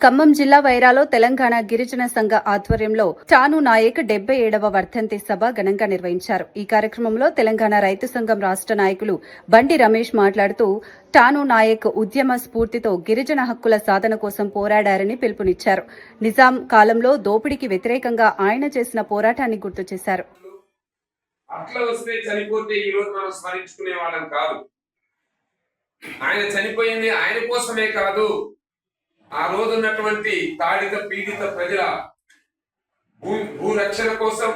ఖమ్మం జిల్లా వైరాలో తెలంగాణ గిరిజన సంఘ ఆధ్వర్యంలో టాను నాయక్ 77వ వర్ధంతి సభ ఘనంగా నిర్వహించారు. ఈ కార్యక్రమంలో తెలంగాణ రైతు సంఘం రాష్ట్ర నాయకులు బండి రమేష్ మాట్లాడుతూ టాను నాయక్ ఉద్యమ స్ఫూర్తితో గిరిజన హక్కుల సాధన కోసం పోరాడారని పిలుపునిచ్చారు. నిజాం కాలంలో దోపిడీకి వ్యతిరేకంగా ఆయన చేసిన పోరాటాన్ని గుర్తు చేశారు. ఆయన చనిపోయింది ఆయన కోసమే కాదు, ఆ రోజు ఉన్నటువంటి తాడిత పీడిత ప్రజల భూరక్షణ కోసం,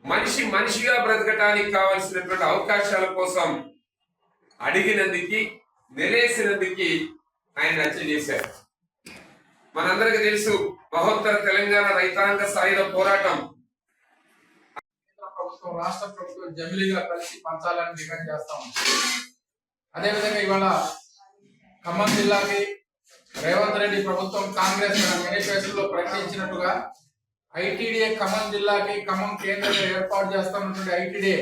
మనిషిగా బ్రతకటానికి కావలసినటువంటి అవకాశాల కోసం అడిగినందుకు, నిలేసినందుకు ఆయన రచన చేశారు. మనందరికీ తెలుసు, మహోత్తర తెలంగాణ రైతాంగ సాయుధ పోరాటం ప్రభుత్వం, రాష్ట్ర ప్రభుత్వం జమిలీగా కలిసి పంచాలని డిమాండ్ చేస్తా ఉంది. అదేవిధంగా ఇవాళ ఖమ్మం జిల్లాకి రేవంత్ రెడ్డి ప్రభుత్వం కాంగ్రెస్ మేనిఫెస్టోలో ప్రకటించినట్టుగా ఐటీడీఏ ఖమ్మం జిల్లాకి ఖమ్మం కేంద్రంగా ఏర్పాటు చేస్తున్నటువంటి ఐటీడీఏ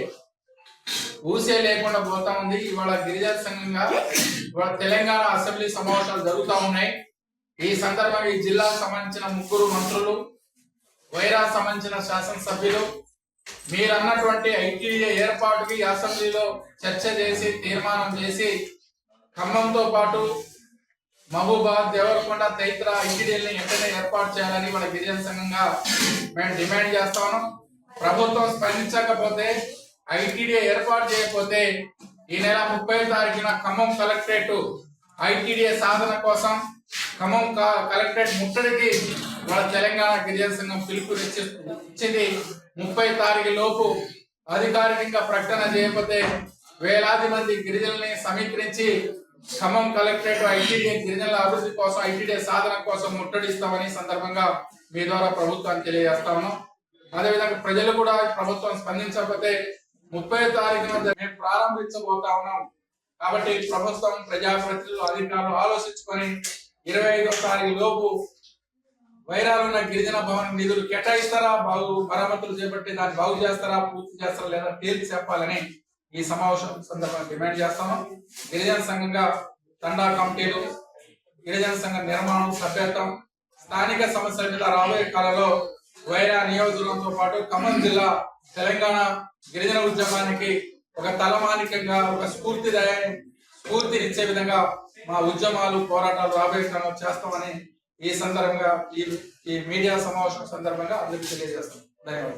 ఊసే లేకుండా పోతా ఉంది. ఇవాళ గిరిజన సంఘంగా ఇవాళ తెలంగాణ అసెంబ్లీ సమావేశాలు జరుగుతూ ఉన్నాయి. ఈ సందర్భంగా ఈ జిల్లాకు సంబంధించిన 3 మంత్రులు, వైరా సంబంధించిన శాసనసభ్యులు మీరు అన్నటువంటి ఐటీడీఏ ఏర్పాటుకి అసెంబ్లీలో చర్చ చేసి తీర్మానం చేసి ఖమ్మంతో పాటు మహబూబాద్, దేవరకొండ తదితర ఐటీడీఎల్ని వెంటనే ఏర్పాటు చేయాలని మన గిరిజన సంఘంగా మేము డిమాండ్ చేస్తాము. ప్రభుత్వం స్పందించకపోతే, ఐటీడీఏ ఏర్పాటు చేయకపోతే ఈ నెల 30వ తారీఖున ఖమ్మం కలెక్టరేట్ ఐటీడీఏ సాధన కోసం ఖమ్మం కలెక్టరేట్ ముట్టడికి మన తెలంగాణ గిరిజన సంఘం పిలుపునిచ్చింది. 30 తారీఖు లోపు అధికారికంగా ప్రకటన చేయకపోతే వేలాది మంది గిరిజనుల్ని సమీకరించి ఖమ్మం కలెక్టరేట్ ఐటీడీఏ గిరిజనుల అభివృద్ధి కోసం, ఐటీడీఏ సాధన కోసం ముట్టడిస్తామని సందర్భంగా మీ ద్వారా ప్రభుత్వాన్ని తెలియజేస్తా ఉన్నాం. అదేవిధంగా ప్రజలు కూడా ప్రభుత్వం స్పందించకపోతే 30వ తారీఖున మేము ప్రారంభించబోతా ఉన్నాం. కాబట్టి ప్రభుత్వం, ప్రజాప్రతినిధులు, అధికారులు ఆలోచించుకొని 25వ తారీఖు లోపు వైరాలు ఉన్న గిరిజన భవన్ నిధులు కేటాయిస్తారా, మరమ్మతులు చేపట్టి దాన్ని బాగు చేస్తారా, పూర్తి చేస్తారా లేదా తేల్చి చెప్పాలని ఈ సమావేశం సందర్భంగా డిమాండ్ చేస్తాము. గిరిజన సంఘంగా తండా కమిటీలు, గిరిజన సంఘ నిర్మాణం, సభ్యత్వం, స్థానిక సమస్యల మీద రాబోయే కాలంలో వైరా నియోజకవర్గంతో పాటు ఖమ్మం జిల్లా తెలంగాణ గిరిజన ఉద్యమానికి ఒక తలమానికంగా, ఒక స్ఫూర్తినిచ్చే విధంగా మా ఉద్యమాలు, పోరాటాలు రాబోయే కాలంలో చేస్తామని ఈ సందర్భంగా ఈ మీడియా సమావేశం సందర్భంగా అందరికీ తెలియజేస్తాం. ధన్యవాదాలు.